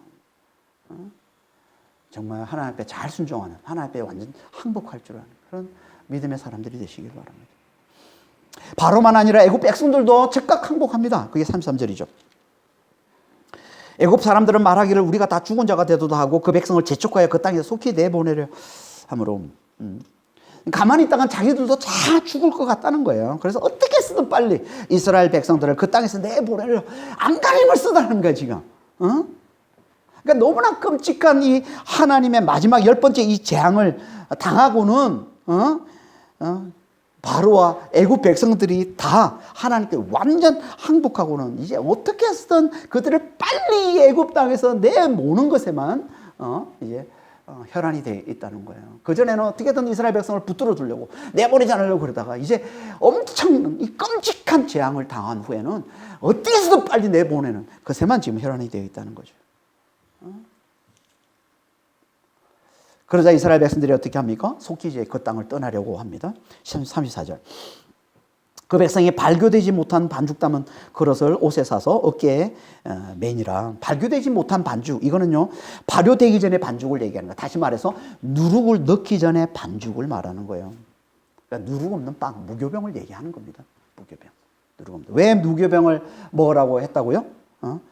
정말 하나님 앞에 잘 순종하는, 하나님 앞에 완전 항복할 줄 아는 그런 믿음의 사람들이 되시길 바랍니다. 바로만 아니라 애굽 백성들도 즉각 항복합니다. 그게 33절이죠. 애굽 사람들은 말하기를 우리가 다 죽은 자가 되도다 하고 그 백성을 재촉하여 그 땅에서 속히 내보내려 하므로 가만히 있다간 자기들도 다 죽을 것 같다는 거예요. 그래서 어떻게 쓰든 빨리 이스라엘 백성들을 그 땅에서 내보내려 안간힘을 쓰다는 거예요, 지금. 그러니까 너무나 끔찍한 이 하나님의 마지막 10번째 이 재앙을 당하고는 바로와 애굽 백성들이 다 하나님께 완전 항복하고는 이제 어떻게 해서든 그들을 빨리 애굽 땅에서 내모는 것에만 이제 혈안이 되어 있다는 거예요. 그전에는 어떻게든 이스라엘 백성을 붙들어 주려고 내보내지 않으려고 그러다가 이제 엄청 이 끔찍한 재앙을 당한 후에는 어떻게 해서든 빨리 내보내는 것에만 지금 혈안이 되어 있다는 거죠. 그러자 이스라엘 백성들이 어떻게 합니까? 속히 이제 그 땅을 떠나려고 합니다. 34절. 그 백성이 발교되지 못한 반죽 담은 그릇을 옷에 사서 어깨에 매니라. 발교되지 못한 반죽, 이거는요 발효되기 전에 반죽을 얘기하는 거예요. 다시 말해서 누룩을 넣기 전에 반죽을 말하는 거예요. 그러니까 누룩 없는 빵, 무교병을 얘기하는 겁니다. 무교병. 누룩 없는. 왜 무교병을 먹으라고 했다고요?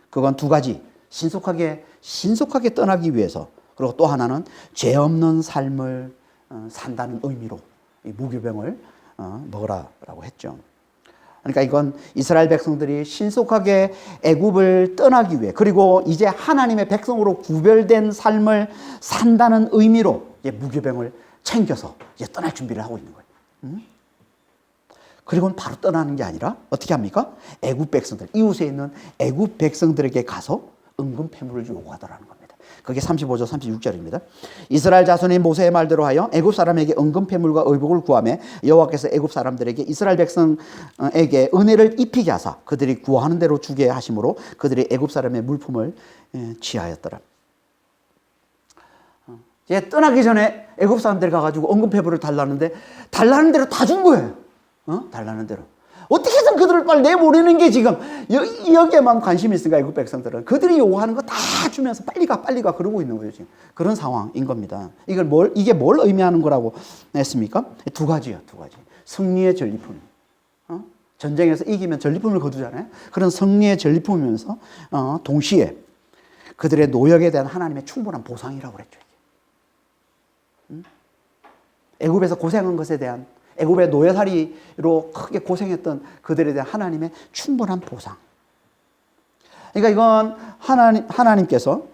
그건 두 가지. 신속하게 떠나기 위해서, 그리고 또 하나는 죄 없는 삶을 산다는 의미로 이 무교병을 먹으라라고 했죠. 그러니까 이건 이스라엘 백성들이 신속하게 애굽을 떠나기 위해, 그리고 이제 하나님의 백성으로 구별된 삶을 산다는 의미로 이제 무교병을 챙겨서 이제 떠날 준비를 하고 있는 거예요. 그리고는 바로 떠나는 게 아니라 어떻게 합니까? 애굽 백성들, 이웃에 있는 애굽 백성들에게 가서 은금 패물을 요구하더라는 겁니다. 그게 35절 36절입니다. 이스라엘 자손이 모세의 말대로 하여 애굽 사람에게 은금 패물과 의복을 구하며 여호와께서 애굽 사람들에게 이스라엘 백성에게 은혜를 입히게 하사 그들이 구하는 대로 주게 하심으로 그들이 애굽 사람의 물품을 취하였더라. 이제 떠나기 전에 애굽 사람들이 가가지고 은금 패물을 달라는데 달라는 대로 다 준 거예요. 달라는 대로. 어떻게든 그들을 빨리 내보내는 게 지금 여기에만 관심이 있으니까 애굽 백성들은 그들이 요구하는 거 다 주면서 빨리 가 그러고 있는 거예요. 지금 그런 상황인 겁니다. 이게 뭘 의미하는 거라고 했습니까? 두 가지요. 승리의 전리품. 전쟁에서 이기면 전리품을 거두잖아요. 그런 승리의 전리품이면서 동시에 그들의 노역에 대한 하나님의 충분한 보상이라고 그랬죠. 애굽에서 고생한 것에 대한, 애굽의 노예살이로 크게 고생했던 그들에 대한 하나님의 충분한 보상. 그러니까 이건 하나님께서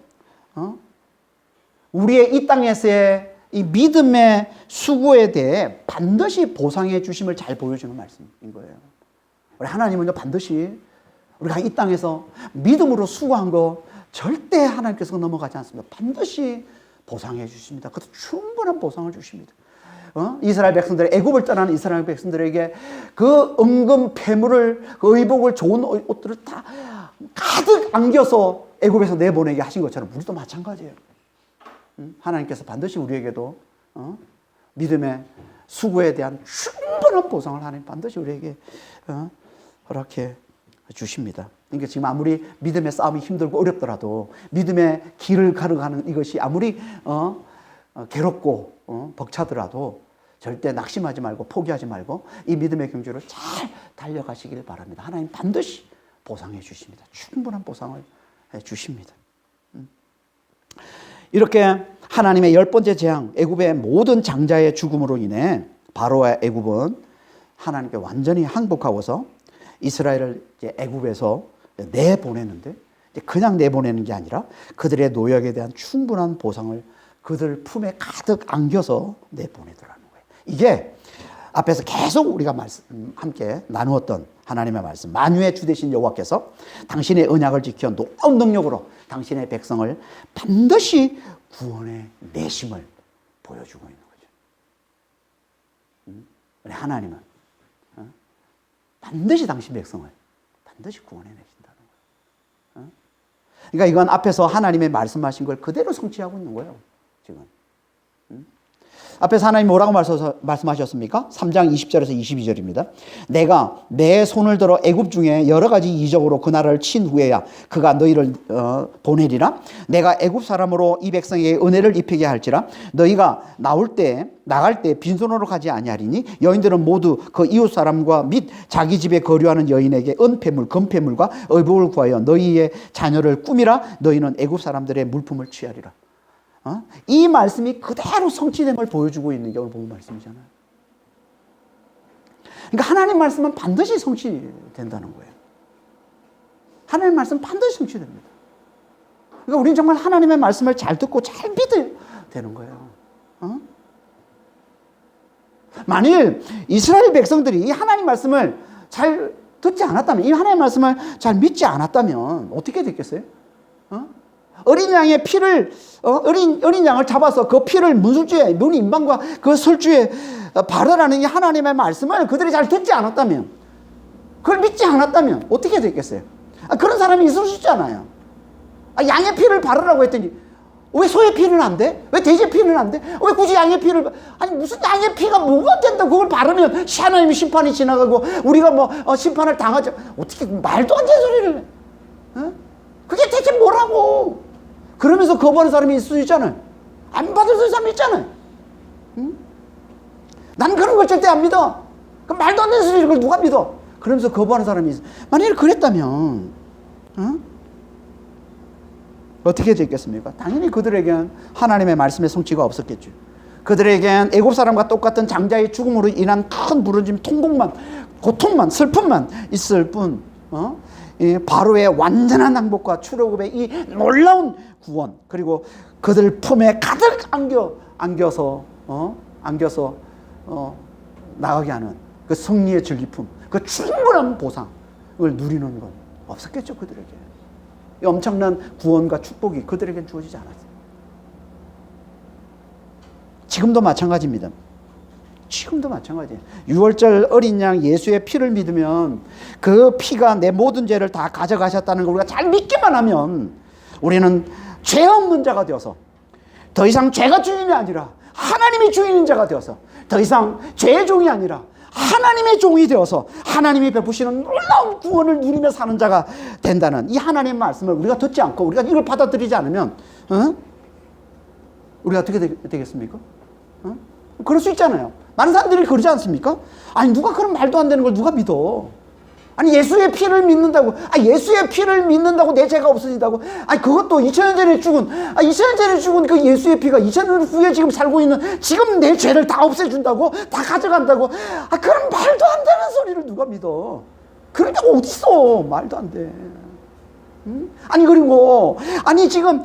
우리의 이 땅에서의 이 믿음의 수고에 대해 반드시 보상해 주심을 잘 보여주는 말씀인 거예요. 우리 하나님은요 반드시 우리가 이 땅에서 믿음으로 수고한 거 절대 하나님께서 넘어가지 않습니다. 반드시 보상해 주십니다. 그것도 충분한 보상을 주십니다. 이스라엘 백성들의 애굽을 떠나는 이스라엘 백성들에게 그 은금 패물을, 그 의복을, 좋은 옷들을 다 가득 안겨서 애굽에서 내보내게 하신 것처럼 우리도 마찬가지예요. 하나님께서 반드시 우리에게도 믿음의 수고에 대한 충분한 보상을 하나님 반드시 우리에게 허락해 주십니다. 그러니까 지금 아무리 믿음의 싸움이 힘들고 어렵더라도 믿음의 길을 가르가는 이것이 아무리 괴롭고 벅차더라도 절대 낙심하지 말고 포기하지 말고 이 믿음의 경주를 잘 달려가시길 바랍니다. 하나님 반드시 보상해 주십니다. 충분한 보상을 해 주십니다. 이렇게 하나님의 10번째 재앙, 애굽의 모든 장자의 죽음으로 인해 바로와 애굽은 하나님께 완전히 항복하고서 이스라엘을 이제 애굽에서 내보내는데 그냥 내보내는 게 아니라 그들의 노역에 대한 충분한 보상을 그들 품에 가득 안겨서 내보내더라는 거예요. 이게 앞에서 계속 우리가 함께 나누었던 하나님의 말씀, 만유의 주 되신 여호와께서 당신의 언약을 지켜 놀라운 능력으로 당신의 백성을 반드시 구원해 내심을 보여주고 있는 거죠. 우리 하나님은 반드시 당신 백성을 반드시 구원해 내신다는 거예요. 그러니까 이건 앞에서 하나님의 말씀하신 걸 그대로 성취하고 있는 거예요. 지금. 앞에서 하나님 뭐라고 말씀하셨습니까? 3장 20절에서 22절입니다. 내가 내 손을 들어 애굽 중에 여러 가지 이적으로 그 나라를 친 후에야 그가 너희를 보내리라. 내가 애굽 사람으로 이 백성에게 은혜를 입히게 할지라. 너희가 나갈 때 빈손으로 가지 아니하리니 여인들은 모두 그 이웃 사람과 및 자기 집에 거류하는 여인에게 은폐물, 금폐물과 의복을 구하여 너희의 자녀를 꾸미라. 너희는 애굽 사람들의 물품을 취하리라. 이 말씀이 그대로 성취됨을 보여주고 있는 게 오늘 본 말씀이잖아요. 그러니까 하나님 말씀은 반드시 성취된다는 거예요. 하나님 말씀은 반드시 성취됩니다. 그러니까 우리는 정말 하나님의 말씀을 잘 듣고 잘 믿어야 되는 거예요. 만일 이스라엘 백성들이 이 하나님 말씀을 잘 듣지 않았다면, 이 하나님 말씀을 잘 믿지 않았다면 어떻게 됐겠어요? 어린 양의 피를 어린 양을 잡아서 그 피를 문술주에 문인방과 그 설주에 바르라는 이 하나님의 말씀을 그들이 잘 듣지 않았다면, 그걸 믿지 않았다면 어떻게 됐겠어요? 그런 사람이 있을 수 있잖아요. 양의 피를 바르라고 했더니 왜 소의 피는 안 돼? 왜 돼지의 피는 안 돼? 왜 굳이 양의 피를? 아니 무슨 양의 피가 뭐가 된다? 그걸 바르면 하나님의 심판이 지나가고 우리가 심판을 당하죠. 어떻게 말도 안 되는 소리를 해? 그게 대체 뭐라고? 그러면서 거부하는 사람이 있을 수 있잖아요. 안 받을 사람이 있잖아요. 난 그런 걸 절대 안 믿어. 그 말도 안 되는 소리를 그걸 누가 믿어? 그러면서 거부하는 사람이 있어. 만약에 그랬다면 어떻게 됐겠습니까? 당연히 그들에겐 하나님의 말씀의 성취가 없었겠죠. 그들에겐 애굽 사람과 똑같은 장자의 죽음으로 인한 큰 부르짐, 통곡만, 고통만, 슬픔만 있을 뿐, 바로의 완전한 항복과 출애굽의 이 놀라운 구원, 그리고 그들 품에 가득 안겨서 나가게 하는 그 승리의 전리품, 그 충분한 보상을 누리는 건 없었겠죠, 그들에게. 이 엄청난 구원과 축복이 그들에겐 주어지지 않았어요. 지금도 마찬가지입니다. 지금도 마찬가지예요. 6월절 어린 양 예수의 피를 믿으면 그 피가 내 모든 죄를 다 가져가셨다는 걸 우리가 잘 믿기만 하면 우리는 죄 없는 자가 되어서 더 이상 죄가 주인이 아니라 하나님이 주인인 자가 되어서 더 이상 죄의 종이 아니라 하나님의 종이 되어서 하나님이 베푸시는 놀라운 구원을 누리며 사는 자가 된다는 이 하나님의 말씀을 우리가 듣지 않고 우리가 이걸 받아들이지 않으면 우리가 어떻게 되겠습니까? 그럴 수 있잖아요. 많은 사람들이 그러지 않습니까? 아니 누가 그런 말도 안 되는 걸 누가 믿어? 아니 예수의 피를 믿는다고, 예수의 피를 믿는다고 내 죄가 없어진다고? 아니 그것도 2000년 전에 죽은, 2000년 전에 죽은 그 예수의 피가 2000년 후에 지금 살고 있는 지금 내 죄를 다 없애준다고? 다 가져간다고? 그런 말도 안 되는 소리를 누가 믿어? 그런 게 어딨어? 말도 안 돼. 아니 그리고 지금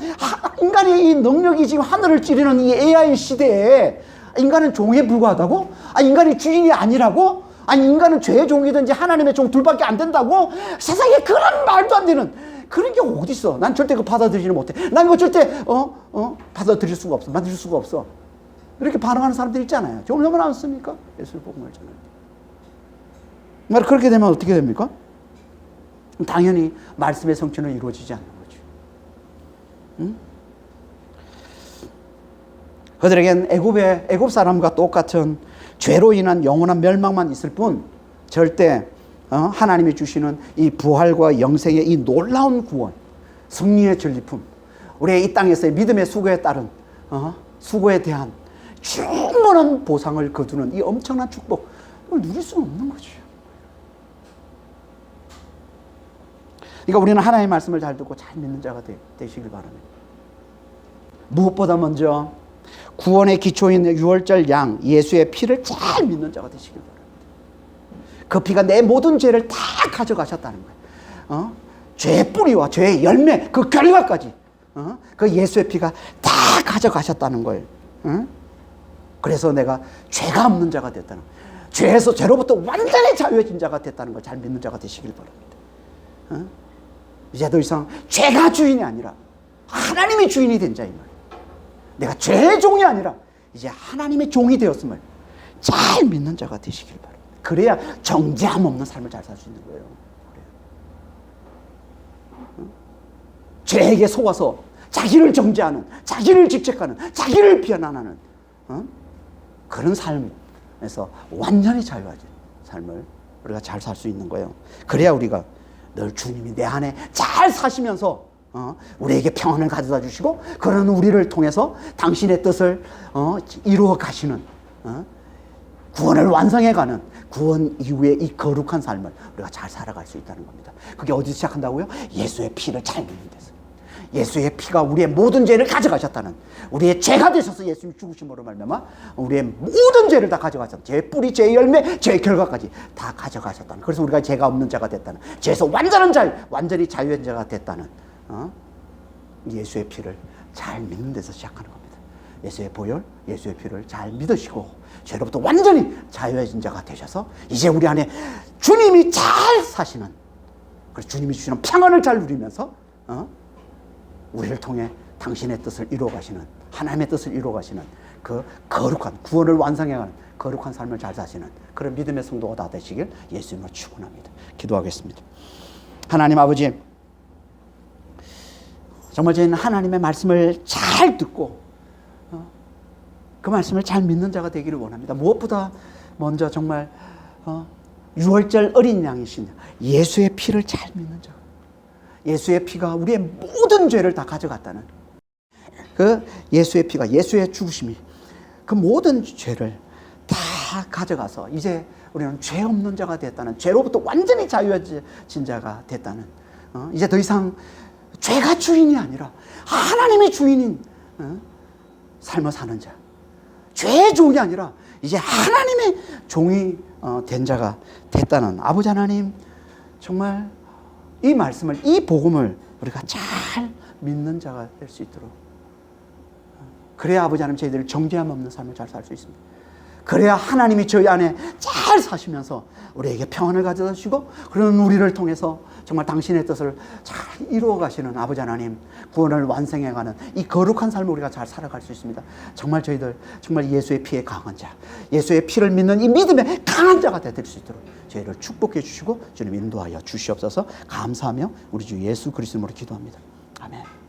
인간의 이 능력이 지금 하늘을 찌르는 이 AI 시대에 인간은 종에 불과하다고? 인간이 주인이 아니라고? 인간은 죄의 종이든지 하나님의 종 둘밖에 안 된다고? 세상에 그런 말도 안 되는 그런 게 어디 있어? 난 절대 그거 받아들이지 못해. 난 이거 절대 받아들일 수가 없어. 만들 수가 없어. 이렇게 반응하는 사람들 있잖아요. 좀 너무 많습니까? 예수를 복음을 전하는. 그렇게 되면 어떻게 됩니까? 당연히 말씀의 성취는 이루어지지 않는 거죠. 그들에겐 애굽 사람과 똑같은 죄로 인한 영원한 멸망만 있을 뿐 절대 하나님이 주시는 이 부활과 영생의 이 놀라운 구원, 승리의 전리품, 우리의 이 땅에서의 믿음의 수고에 따른 수고에 대한 충분한 보상을 거두는 이 엄청난 축복, 이걸 누릴 수는 없는 거죠. 그러니까 우리는 하나님의 말씀을 잘 듣고 잘 믿는 자가 되시길 바랍니다. 무엇보다 먼저 구원의 기초인 6월절 양 예수의 피를 잘 믿는 자가 되시길 바랍니다. 그 피가 내 모든 죄를 다 가져가셨다는 거예요. 죄의 뿌리와 죄의 열매, 그 결과까지 그 예수의 피가 다 가져가셨다는 거예요. 그래서 내가 죄가 없는 자가 됐다는 거예요. 죄로부터 완전히 자유해진 자가 됐다는 걸 잘 믿는 자가 되시길 바랍니다. 이제 더 이상 죄가 주인이 아니라 하나님이 주인이 된 자임을, 내가 죄의 종이 아니라 이제 하나님의 종이 되었음을 잘 믿는 자가 되시길 바랍니다. 그래야 정죄함 없는 삶을 잘 살 수 있는 거예요. 죄에게 속아서 자기를 정죄하는, 자기를 집착하는, 자기를 비난하는 그런 삶에서 완전히 자유하지 삶을 우리가 잘 살 수 있는 거예요. 그래야 우리가 늘 주님이 내 안에 잘 사시면서 우리에게 평안을 가져다 주시고, 그런 우리를 통해서 당신의 뜻을 이루어 가시는, 구원을 완성해가는 구원 이후의 이 거룩한 삶을 우리가 잘 살아갈 수 있다는 겁니다. 그게 어디서 시작한다고요? 예수의 피를 잘 믿는 데서. 예수의 피가 우리의 모든 죄를 가져가셨다는, 우리의 죄가 되셔서 예수님이 죽으심으로 말미암아 우리의 모든 죄를 다 가져가셨다는, 죄의 뿌리, 죄의 열매, 죄의 결과까지 다 가져가셨다는, 그래서 우리가 죄가 없는 자가 됐다는, 죄에서 완전한 자유, 완전히 자유한 자가 됐다는 예수의 피를 잘 믿는 데서 시작하는 겁니다. 예수의 보혈, 예수의 피를 잘 믿으시고 죄로부터 완전히 자유해진 자가 되셔서 이제 우리 안에 주님이 잘 사시는, 그래서 주님이 주시는 평안을 잘 누리면서 우리를 통해 당신의 뜻을 이루어 가시는, 하나님의 뜻을 이루어 가시는 그 거룩한, 구원을 완성해가는 거룩한 삶을 잘 사시는 그런 믿음의 성도가 다 되시길 예수님으로 축원합니다. 기도하겠습니다. 하나님 아버지, 정말 저희는 하나님의 말씀을 잘 듣고 그 말씀을 잘 믿는 자가 되기를 원합니다. 무엇보다 먼저 정말 유월절 어린 양이신 예수의 피를 잘 믿는 자, 예수의 피가 우리의 모든 죄를 다 가져갔다는, 그 예수의 피가, 예수의 죽으심이 그 모든 죄를 다 가져가서 이제 우리는 죄 없는 자가 됐다는, 죄로부터 완전히 자유해진 자가 됐다는, 이제 더 이상 죄가 주인이 아니라 하나님이 주인인 삶을 사는 자, 죄의 종이 아니라 이제 하나님의 종이 된 자가 됐다는, 아버지 하나님, 정말 이 말씀을, 이 복음을 우리가 잘 믿는 자가 될 수 있도록, 그래야 아버지 하나님 저희들 정죄함 없는 삶을 잘 살 수 있습니다. 그래야 하나님이 저희 안에 잘 사시면서 우리에게 평안을 가져다 주시고, 그런 우리를 통해서 정말 당신의 뜻을 잘 이루어 가시는 아버지 하나님, 구원을 완성해가는 이 거룩한 삶을 우리가 잘 살아갈 수 있습니다. 정말 저희들 정말 예수의 피에 강한 자, 예수의 피를 믿는 이 믿음의 강한 자가 될 수 있도록 저희를 축복해 주시고 주님 인도하여 주시옵소서. 감사하며 우리 주 예수 그리스도로 기도합니다. 아멘.